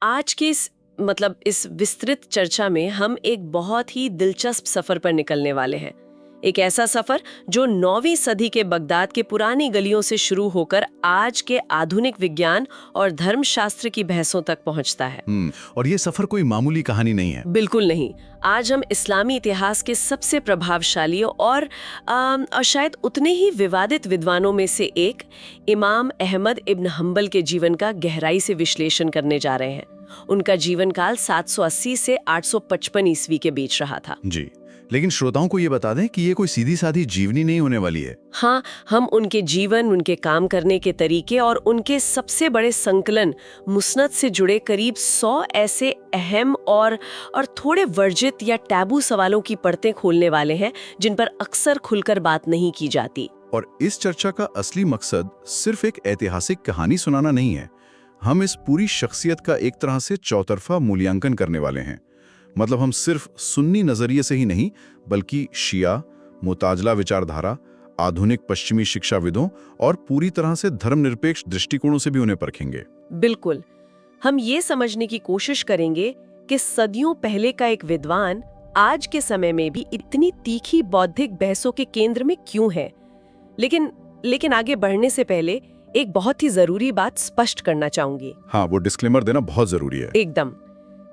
आज के इस विस्तृत चर्चा में हम एक बहुत ही दिलचस्प सफर पर निकलने वाले हैं। एक ऐसा सफर जो 9वीं सदी के बगदाद के पुरानी गलियों से शुरू होकर आज के आधुनिक विज्ञान और धर्मशास्त्र की बहसों तक पहुंचता है। और ये सफर कोई मामूली कहानी नहीं है। बिल्कुल नहीं। आज हम इस्लामी इतिहास के सबसे प्रभावशाली और शायद उतने ही विवादित विद्वानों में से एक इमाम अहमद इब्न हंबल के जीवन का गहराई से विश्लेषण करने जा रहे हैं। उनका जीवन काल 780 से 855 ईस्वी के बीच रहा था। जी, लेकिन श्रोताओं को ये बता दें कि ये कोई सीधी साधी जीवनी नहीं होने वाली है। हाँ, हम उनके जीवन, उनके काम करने के तरीके और उनके सबसे बड़े संकलन मुस्नद से जुड़े करीब 100 ऐसे अहम और थोड़े वर्जित या टैबू सवालों की परतें खोलने वाले हैं जिन पर अक्सर खुलकर बात नहीं की जाती। और इस चर्चा का असली मकसद सिर्फ एक ऐतिहासिक कहानी सुनाना नहीं है। हम इस पूरी शख्सियत का एक तरह से चौतरफा मूल्यांकन करने वाले हैं। मतलब हम सिर्फ सुन्नी नजरिए से ही नहीं, बल्कि शिया, मुताजला विचारधारा, आधुनिक पश्चिमी शिक्षाविदों और पूरी तरह से धर्मनिरपेक्ष दृष्टिकोणों से भी उन्हें परखेंगे। बिल्कुल। हम ये समझने की कोशिश करेंगे कि सदियों पहले का एक विद्वान आज के समय में भी इतनी तीखी बौद्धिक बहसों के केंद्र में क्यों है। लेकिन आगे बढ़ने से पहले एक बहुत ही जरूरी बात स्पष्ट करना चाहूंगी। हाँ, वो डिस्क्लेमर देना बहुत जरूरी है। एकदम।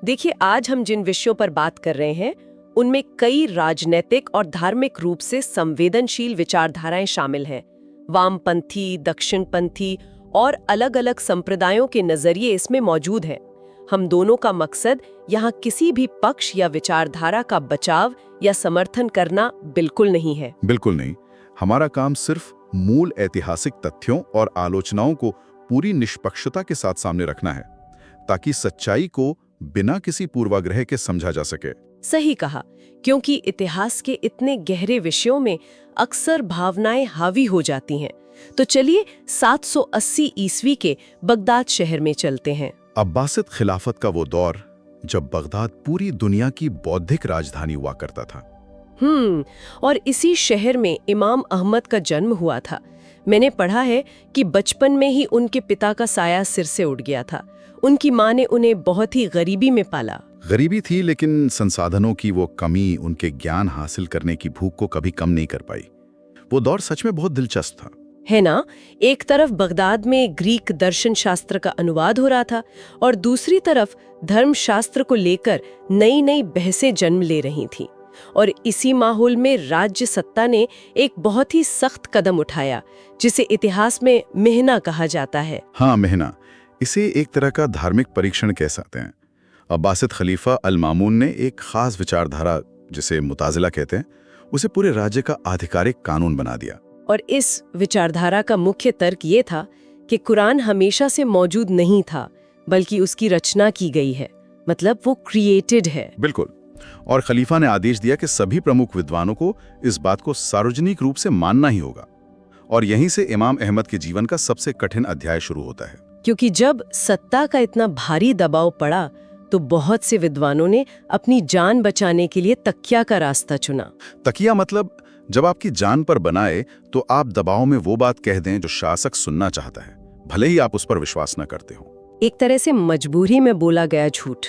देखिए, आज हम जिन विषयों पर बात कर रहे हैं उनमें कई राजनैतिक और धार्मिक रूप से संवेदनशील विचारधाराएं शामिल हैं। वामपंथी, दक्षिणपंथी और अलग-अलग संप्रदायों के नजरिए इसमें मौजूद हैं। हम दोनों का मकसद यहाँ किसी भी पक्ष या विचारधारा का बचाव या समर्थन करना बिल्कुल नहीं है। बिल्कुल नहीं। हमारा काम सिर्फ मूल ऐतिहासिक तथ्यों और आलोचनाओं को पूरी निष्पक्षता के साथ सामने रखना है, ताकि सच्चाई को बिना किसी पूर्वाग्रह के समझा जा सके। सही कहा, क्योंकि इतिहास के इतने गहरे विषयों में अक्सर भावनाएं हावी हो जाती हैं। तो चलिए 780 ईस्वी के बगदाद शहर में चलते हैं। अब्बासिद खिलाफत का वो दौर जब बगदाद पूरी दुनिया की बौद्धिक राजधानी हुआ करता था। और इसी शहर में इमाम अहमद का जन्म हुआ था। मैंने पढ़ा है कि बचपन में ही उनके पिता का साया सिर से उड़ गया था। उनकी माँ ने उन्हें बहुत ही गरीबी में पाला। गरीबी थी, लेकिन संसाधनों की वो कमी उनके ज्ञान हासिल करने की भूख को कभी कम नहीं कर पाई। वो दौर सच में बहुत दिलचस्प था, है ना। एक तरफ बगदाद में ग्रीक दर्शन शास्त्र का अनुवाद हो रहा था और दूसरी तरफ धर्मशास्त्र को लेकर नई नई बहसें जन्म ले रही थीं। और इसी माहौल में राज्य सत्ता ने एक बहुत ही सख्त कदम उठाया, जिसे इतिहास में महना कहा जाता है। हाँ, महना। इसे एक तरह का धार्मिक परीक्षण कह सकते हैं। अब्बासिद खलीफा अल मामून ने एक खास विचारधारा, जिसे मुताजिला कहते हैं, उसे पूरे राज्य का आधिकारिक कानून बना दिया। और इस विचारधारा का मुख्य तर्क ये था कि कुरान हमेशा से मौजूद नहीं था, बल्कि उसकी रचना की गई है। मतलब वो क्रिएटेड है। बिल्कुल। और खलीफा ने आदेश दिया कि सभी प्रमुख विद्वानों को इस बात को सार्वजनिक रूप से मानना ही होगा। और यहीं से इमाम अहमद के जीवन का सबसे कठिन अध्याय शुरू होता है। क्योंकि जब सत्ता का इतना भारी दबाव पड़ा तो बहुत से विद्वानों ने अपनी जान बचाने के लिए तकिया का रास्ता चुना। तकिया मतलब जब आपकी जान पर बनाए तो आप दबाव में वो बात कह दें जो शासक सुनना चाहता है, भले ही आप उस पर विश्वास न करते हो। एक तरह से मजबूरी में बोला गया झूठ।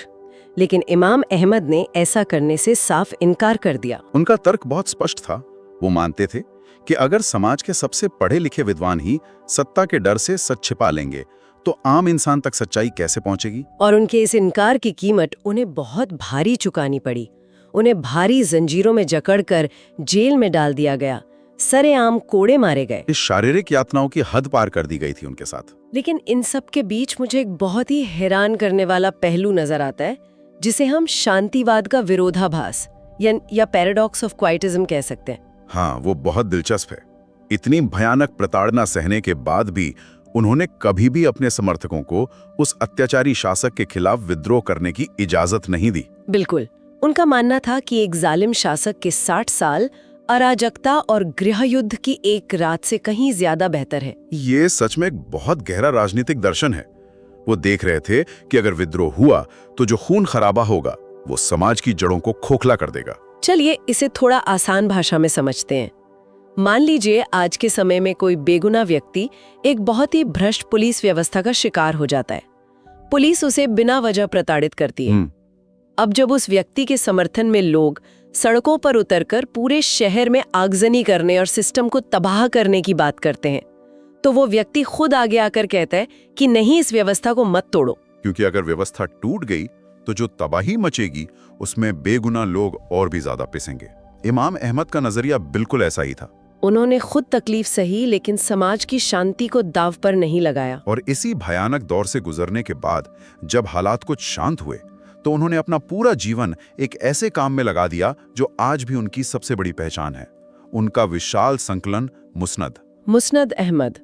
लेकिन इमाम अहमद ने ऐसा करने से साफ इनकार कर दिया। उनका तर्क बहुत स्पष्ट था। वो मानते थे कि अगर समाज के सबसे पढ़े लिखे विद्वान ही सत्ता के डर से सच छिपा लेंगे तो आम इंसान तक सच्चाई कैसे पहुंचेगी। और उनके इस इनकार की कीमत उन्हें बहुत भारी चुकानी पड़ी। उन्हें भारी जंजीरों में जकड़कर जेल में डाल दिया गया, सरेआम कोड़े मारे गए। इस शारीरिक यातनाओं की हद पार कर दी गई थी उनके साथ। लेकिन इन सब के बीच मुझे एक बहुत ही हैरान करने वाला पहलू नजर आता है, जिसे हम शांतिवाद का विरोधाभास या पैराडॉक्स ऑफ क्वाइटिज्म कह सकते हैं। हाँ, वो बहुत दिलचस्प है। इतनी भयानक प्रताड़ना सहने के बाद भी उन्होंने कभी भी अपने समर्थकों को उस अत्याचारी शासक के खिलाफ विद्रोह करने की इजाजत नहीं दी। बिल्कुल। उनका मानना था कि एक जालिम शासक के 60 साल अराजकता और गृह युद्ध की एक रात से कहीं ज्यादा बेहतर है। ये सच में एक बहुत गहरा राजनीतिक दर्शन है। वो देख रहे थे कि अगर विद्रोह हुआ तो जो खून खराबा होगा वो समाज की जड़ों को खोखला कर देगा। चलिए इसे थोड़ा आसान भाषा में समझते हैं। मान लीजिए आज के समय में कोई बेगुनाह व्यक्ति एक बहुत ही भ्रष्ट पुलिस व्यवस्था का शिकार हो जाता है। पुलिस उसे बिना वजह प्रताड़ित करती है। अब जब उस व्यक्ति के समर्थन में लोग सड़कों पर उतरकर पूरे शहर में आगजनी करने और सिस्टम को तबाह करने की बात करते हैं, तो वो व्यक्ति खुद आगे आकर कहता है कि नहीं, इस व्यवस्था को मत तोड़ो। क्योंकि अगर व्यवस्था टूट गई तो जो तबाही मचेगी उसमें बेगुनाह लोग और भी ज्यादा पिसेंगे। इमाम अहमद का नजरिया बिल्कुल ऐसा ही था। उन्होंने खुद तकलीफ सही, लेकिन समाज की शांति को दाव पर नहीं लगाया। और इसी भयानक दौर से गुजरने के बाद जब हालात कुछ शांत हुए तो उन्होंने अपना पूरा जीवन एक ऐसे काम में लगा दिया जो आज भी उनकी सबसे बड़ी पहचान है, उनका विशाल संकलन मुस्नद अहमद।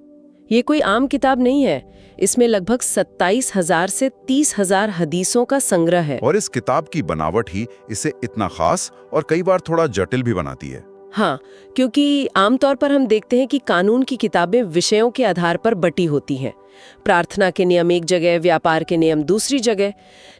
ये कोई आम किताब नहीं है, इसमें लगभग 27,000 से 30,000 हदीसों का संग्रह है। और इस किताब की बनावट ही इसे इतना खास और कई बार थोड़ा जटिल भी बनाती है। हाँ, क्योंकि आमतौर पर हम देखते हैं कि कानून की किताबें विषयों के आधार पर बटी होती हैं। प्रार्थना के नियम एक जगह, व्यापार के नियम दूसरी जगह,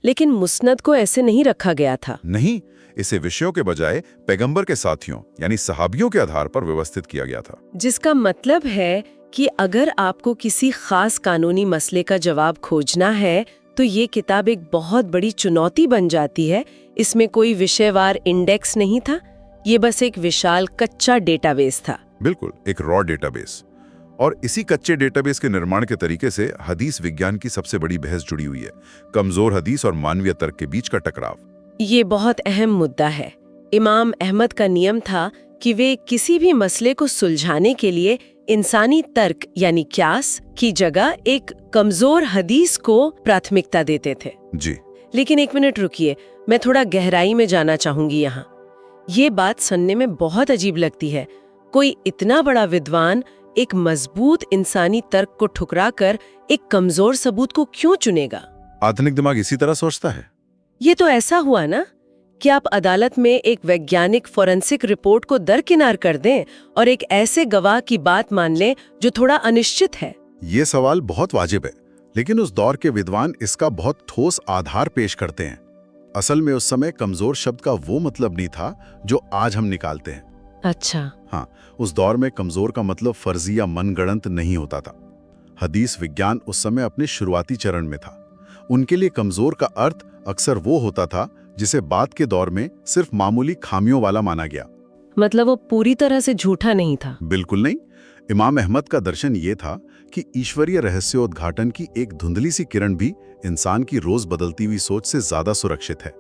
लेकिन मुस्नद को ऐसे नहीं रखा गया था। नहीं, इसे विषयों के बजाय पैगंबर के साथियों यानी सहाबियों के आधार पर व्यवस्थित किया गया था। जिसका मतलब है कि अगर आपको किसी खास कानूनी मसले का जवाब खोजना है तो ये किताब एक बहुत बड़ी चुनौती बन जाती है। इसमें कोई विषयवार इंडेक्स नहीं था, ये बस एक विशाल कच्चा डेटाबेस था। बिल्कुल, एक रॉ डेटाबेस। और इसी कच्चे डेटाबेस के निर्माण के तरीके से हदीस विज्ञान की सबसे बड़ी बहस जुड़ी हुई है, कमजोर हदीस और मानवीय तर्क के बीच का टकराव। ये बहुत अहम मुद्दा है। इमाम अहमद का नियम था कि वे किसी भी मसले को सुलझाने के लिए इंसानी तर्क यानी क्यास की जगह एक कमजोर हदीस को प्राथमिकता देते थे। जी, लेकिन एक मिनट रुकिए, मैं थोड़ा गहराई में जाना चाहूंगी यहाँ। ये बात सुनने में बहुत अजीब लगती है। कोई इतना बड़ा विद्वान एक मजबूत इंसानी तर्क को ठुकराकर एक कमजोर सबूत को क्यों चुनेगा? आधुनिक दिमाग इसी तरह सोचता है। ये तो ऐसा हुआ ना कि आप अदालत में एक वैज्ञानिक फोरेंसिक रिपोर्ट को दरकिनार कर दें और एक ऐसे गवाह की बात मान लें जो थोड़ा अनिश्चित है। ये सवाल बहुत वाजिब है, लेकिन उस दौर के विद्वान इसका बहुत ठोस आधार पेश करते हैं। असल में उस समय कमजोर शब्द का वो मतलब नहीं था जो आज हम निकालते हैं। अच्छा। हाँ, उस दौर में कमजोर का मतलब फर्जी या मनगढ़ंत नहीं होता था। हदीस विज्ञान उस समय अपने शुरुआती चरण में था। उनके लिए कमजोर का अर्थ अक्सर वो होता था जिसे बाद के दौर में सिर्फ मामूली खामियों वाला माना गया। मतलब वो पूरी तरह से झूठा नहीं था? बिल्कुल नहीं। इमाम अहमद का दर्शन ये था कि ईश्वरीय रहस्योद्घाटन की एक धुंधली सी किरण भी इंसान की रोज बदलती हुई सोच से ज्यादा सुरक्षित है।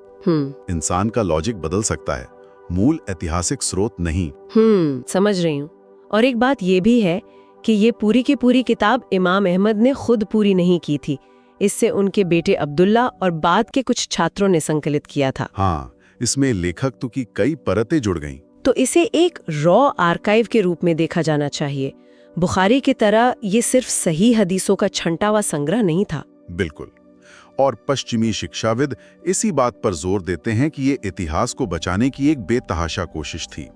इंसान का लॉजिक बदल सकता है, मूल ऐतिहासिक स्रोत नहीं। समझ रही हूँ। और एक बात ये भी है कि ये पूरी की पूरी किताब इमाम अहमद ने खुद पूरी नहीं की थी। इससे उनके बेटे अब्दुल्ला और बाद के कुछ छात्रों ने संकलित किया था। हाँ, इसमें लेखक तो की कई परतें जुड़ गईं। तो इसे एक रॉ आर्काइव के रूप में देखा जाना चाहिए। बुखारी की तरह ये सिर्फ सही हदीसों का छंटा हुआ संग्रह नहीं था। बिल्कुल। और पश्चिमी शिक्षाविद इसी बात पर जोर देते हैं कि ये इतिहास को बचाने की एक बेतहाशा कोशिश थी।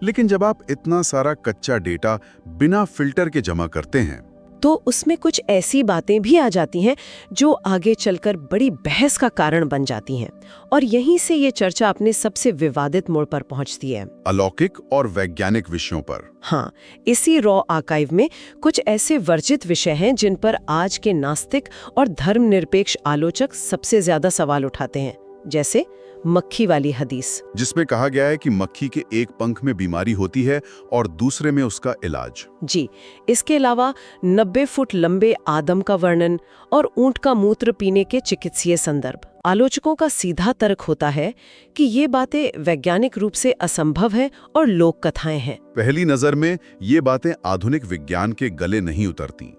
लेकिन जब आप इतना सारा कच्चा डेटा बिना फिल्टर के जमा करते हैं तो उसमें कुछ ऐसी बातें भी आ जाती हैं जो आगे चलकर बड़ी बहस का कारण बन जाती हैं। और यहीं से ये चर्चा अपने सबसे विवादित मोड़ पर पहुंचती है, अलौकिक और वैज्ञानिक विषयों पर। हाँ, इसी रॉ आर्काइव में कुछ ऐसे वर्जित विषय हैं जिन पर आज के नास्तिक और धर्मनिरपेक्ष आलोचक सबसे ज्यादा सवाल उठाते हैं, जैसे मक्खी वाली हदीस, जिसमें कहा गया है कि मक्खी के एक पंख में बीमारी होती है और दूसरे में उसका इलाज। जी, इसके अलावा 90 फुट लंबे आदम का वर्णन और ऊंट का मूत्र पीने के चिकित्सीय संदर्भ। आलोचकों का सीधा तर्क होता है कि ये बातें वैज्ञानिक रूप से असंभव है और लोक कथाएं हैं। पहली नजर में ये बातें आधुनिक विज्ञान के गले नहीं उतरती,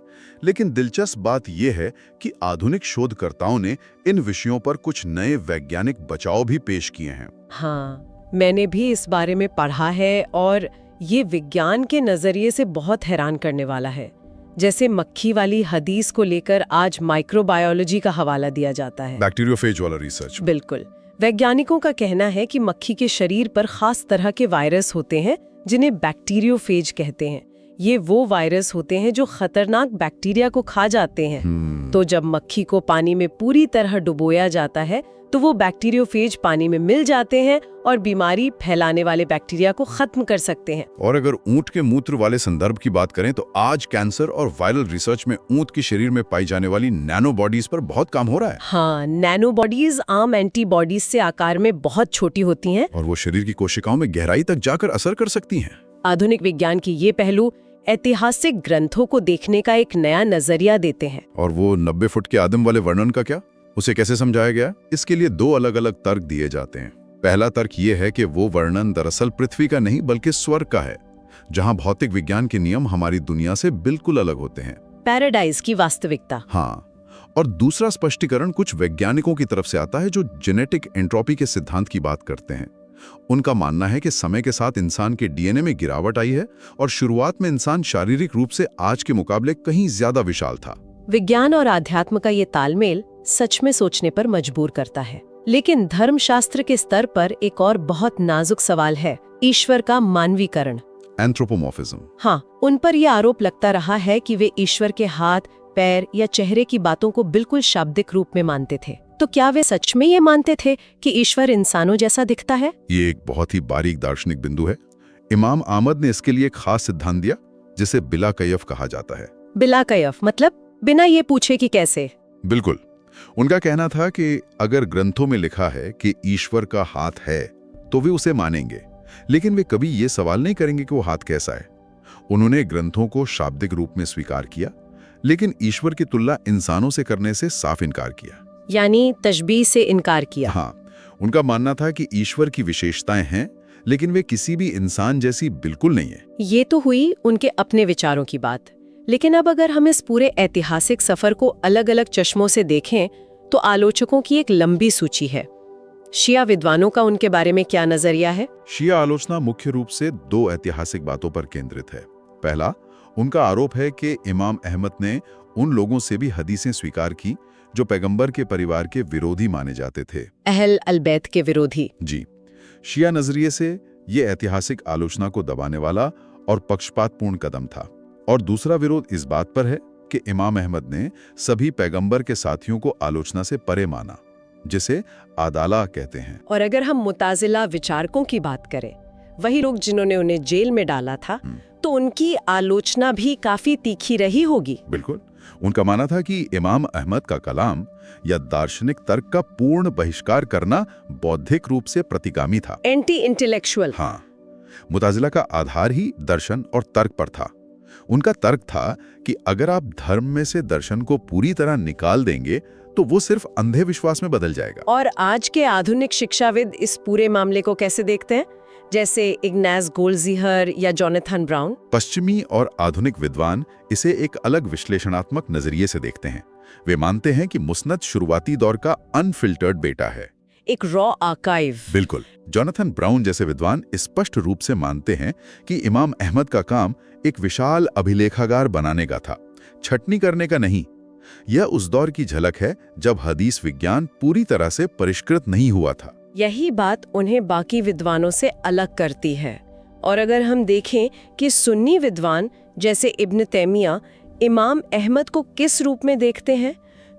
लेकिन दिलचस्प बात यह है कि आधुनिक शोधकर्ताओं ने इन विषयों पर कुछ नए वैज्ञानिक बचाव भी पेश किए हैं। हाँ, मैंने भी इस बारे में पढ़ा है और ये विज्ञान के नजरिए से बहुत हैरान करने वाला है। जैसे मक्खी वाली हदीस को लेकर आज माइक्रोबायोलॉजी का हवाला दिया जाता है, बैक्टीरियोफेज वाला रिसर्च। बिल्कुल। वैज्ञानिकों का कहना है कि मक्खी के शरीर पर खास तरह के वायरस होते हैं जिन्हें बैक्टीरियोफेज कहते हैं। ये वो वायरस होते हैं जो खतरनाक बैक्टीरिया को खा जाते हैं। तो जब मक्खी को पानी में पूरी तरह डुबोया जाता है तो वो बैक्टीरियोफेज पानी में मिल जाते हैं और बीमारी फैलाने वाले बैक्टीरिया को खत्म कर सकते हैं। और अगर ऊंट के मूत्र वाले संदर्भ की बात करें तो आज कैंसर और वायरल रिसर्च में ऊंट के शरीर में पाई जाने वाली नैनो बॉडीज पर बहुत काम हो रहा है। हाँ, नैनो बॉडीज आम एंटीबॉडीज से आकार में बहुत छोटी होती हैं और वो शरीर की कोशिकाओं में गहराई तक जाकर असर कर सकती हैं। आधुनिक विज्ञान की ये पहलू ऐतिहासिक ग्रंथों को देखने का एक नया नजरिया देते हैं। और वो 90 फुट के आदम वाले वर्णन का क्या, उसे कैसे समझाया गया? इसके लिए दो अलग अलग तर्क दिए जाते हैं। पहला तर्क ये है कि वो वर्णन दरअसल पृथ्वी का नहीं बल्कि स्वर्ग का है, जहां भौतिक विज्ञान के नियम हमारी दुनिया से बिल्कुल अलग होते हैं। पैराडाइज की वास्तविकता। हाँ, और दूसरा स्पष्टीकरण कुछ वैज्ञानिकों की तरफ से आता है जो जेनेटिक एंट्रोपी के सिद्धांत की बात करते हैं। उनका मानना है कि समय के साथ इंसान के डीएनए में गिरावट आई है और शुरुआत में इंसान शारीरिक रूप से आज के मुकाबले कहीं ज्यादा विशाल था। विज्ञान और आध्यात्म का ये तालमेल सच में सोचने पर मजबूर करता है। लेकिन धर्मशास्त्र के स्तर पर एक और बहुत नाजुक सवाल है, ईश्वर का मानवीकरण, एंथ्रोपोमॉर्फिज्म। हाँ, उन पर यह आरोप लगता रहा है कि वे ईश्वर के हाथ, पैर या चेहरे की बातों को बिल्कुल शाब्दिक रूप में मानते थे। तो क्या वे सच में ये मानते थे कि ईश्वर इंसानों जैसा दिखता है? ये एक बहुत ही बारीक दार्शनिक बिंदु है। इमाम अहमद ने इसके लिए एक खास सिद्धांत दिया जिसे बिला कैफ कहा जाता है। बिला कैफ मतलब बिना ये पूछे कि कैसे? बिल्कुल। उनका कहना था कि अगर ग्रंथों में लिखा है कि ईश्वर का हाथ है तो वे उसे मानेंगे, लेकिन वे कभी ये सवाल नहीं करेंगे कि वो हाथ कैसा है। उन्होंने ग्रंथों को शाब्दिक रूप में स्वीकार किया, लेकिन ईश्वर की तुलना इंसानों से करने से साफ इनकार किया, यानी तशबीह से इनकार किया। हाँ, उनका मानना था कि ईश्वर की विशेषताएं हैं लेकिन वे किसी भी इंसान जैसी बिल्कुल नहीं है। ये तो हुई उनके अपने विचारों की बात, लेकिन अब अगर हम इस पूरे ऐतिहासिक सफर को अलग अलग चश्मों से देखें तो आलोचकों की एक लंबी सूची है। शिया विद्वानों का उनके बारे में क्या नजरिया है? शिया आलोचना मुख्य रूप से दो ऐतिहासिक बातों पर केंद्रित है। पहला, उनका आरोप है कि इमाम अहमद ने उन लोगों से भी हदीसें स्वीकार की जो पैगंबर के परिवार के विरोधी माने जाते थे, अहल अल-बैत के विरोधी। जी। शिया नजरिए से ये ऐतिहासिक आलोचना को दबाने वाला और पक्षपातपूर्ण कदम था। और दूसरा विरोध इस बात पर है कि इमाम अहमद ने सभी पैगंबर के साथियों को आलोचना से परे माना, जिसे आदाला कहते हैं। और अगर हम मुताजिला विचारकों की बात करें, वही लोग जिन्होंने उन्हें जेल में डाला था, तो उनकी आलोचना भी काफी तीखी रही होगी। बिल्कुल। उनका मानना था कि इमाम अहमद का कलाम या दार्शनिक तर्क का पूर्ण बहिष्कार करना बौद्धिक रूप से प्रतिगामी था, एंटी इंटेलेक्चुअल। हाँ, मुताजिला का आधार ही दर्शन और तर्क पर था। उनका तर्क था कि अगर आप धर्म में से दर्शन को पूरी तरह निकाल देंगे तो वो सिर्फ अंधे विश्वास में बदल जाएगा। और आज के आधुनिक शिक्षाविद इस पूरे मामले को कैसे देखते हैं, जैसे इग्नास गोल्डज़ीहर या जोनाथन ब्राउन? पश्चिमी और आधुनिक विद्वान इसे एक अलग विश्लेषणात्मक नजरिए से देखते हैं। वे मानते हैं कि मुस्नद शुरुआती दौर का अनफिल्टर्ड बेटा है, एक रॉ आर्काइव। बिल्कुल। जोनाथन ब्राउन जैसे विद्वान स्पष्ट रूप से मानते हैं कि इमाम अहमद का काम एक विशाल अभिलेखागार बनाने का था, छटनी करने का नहीं। यह उस दौर की झलक है जब हदीस विज्ञान पूरी तरह से परिष्कृत नहीं हुआ था। यही बात उन्हें बाकी विद्वानों से अलग करती है। और अगर हम देखें कि सुन्नी विद्वान जैसे इब्न तैमिया इमाम अहमद को किस रूप में देखते हैं,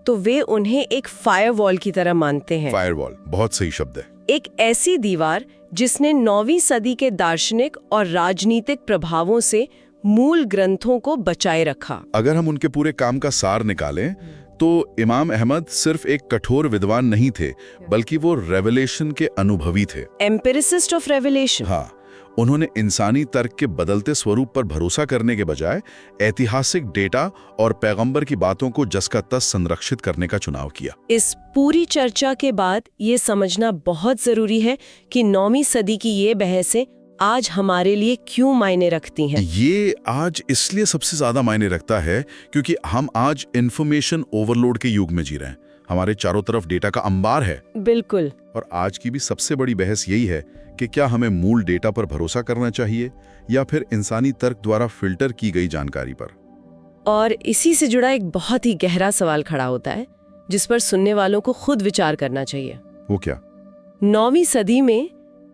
तो वे उन्हें एक फायरवॉल की तरह मानते हैं। फायरवॉल बहुत सही शब्द है। एक ऐसी दीवार जिसने 9वीं सदी के दार्शनिक और राजनीतिक प्रभावों से मूल ग्रंथों को बचाए रखा। अगर हम उनके पूरे काम का सार निकालें तो इमाम अहमद सिर्फ एक कठोर विद्वान नहीं थे, बल्कि वो रेवलेशन के अनुभवी थे, एम्पिरिसिस्ट ऑफ रेवलेशन। हाँ, उन्होंने इंसानी तर्क के बदलते स्वरूप पर भरोसा करने के बजाय ऐतिहासिक डेटा और पैगंबर की बातों को जस का तस संरक्षित करने का चुनाव किया। इस पूरी चर्चा के बाद ये समझना बहुत जरूरी है कि 9वीं सदी की ये बहसें आज हमारे लिए क्यों मायने रखती हैं। ये आज इसलिए सबसे ज्यादा मायने रखता है क्योंकि हम आज इंफॉर्मेशन ओवरलोड के युग में जी रहे हैं। हमारे चारों तरफ डेटा का अंबार है। बिल्कुल। और आज की भी सबसे बड़ी बहस यही है कि क्या हमें मूल डेटा पर भरोसा करना चाहिए या फिर इंसानी तर्क द्वारा फिल्टर की गई जानकारी पर। और इसी से जुड़ा एक बहुत ही गहरा सवाल खड़ा होता है जिस पर सुनने वालों को खुद विचार करना चाहिए। वो क्या? 9वीं सदी में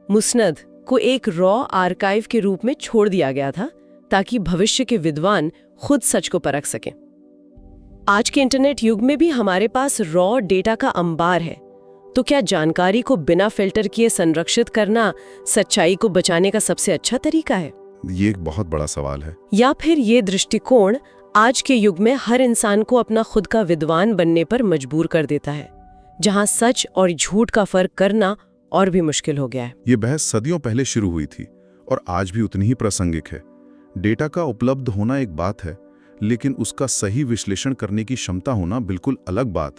मुस्नद को एक रॉ आर्काइव के रूप में छोड़ दिया गया था ताकि भविष्य के विद्वान खुद सच को परख सकें। आज के इंटरनेट युग में भी हमारे पास रॉ डेटा का अंबार है, तो क्या जानकारी को बिना फिल्टर किए संरक्षित करना सच्चाई को बचाने का सबसे अच्छा तरीका है? ये एक बहुत बड़ा सवाल है। या फिर ये दृष्टिकोण आज के युग में हर इंसान को अपना खुद का विद्वान बनने पर मजबूर कर देता है, जहां सच और झूठ का फर्क करना और भी मुश्किल हो गया है? ये बहस सदियों पहले शुरू हुई थी और आज भी उतनी ही प्रासंगिक है। डेटा का उपलब्ध होना एक बात है, लेकिन उसका सही विश्लेषण करने की क्षमता होना बिल्कुल अलग बात।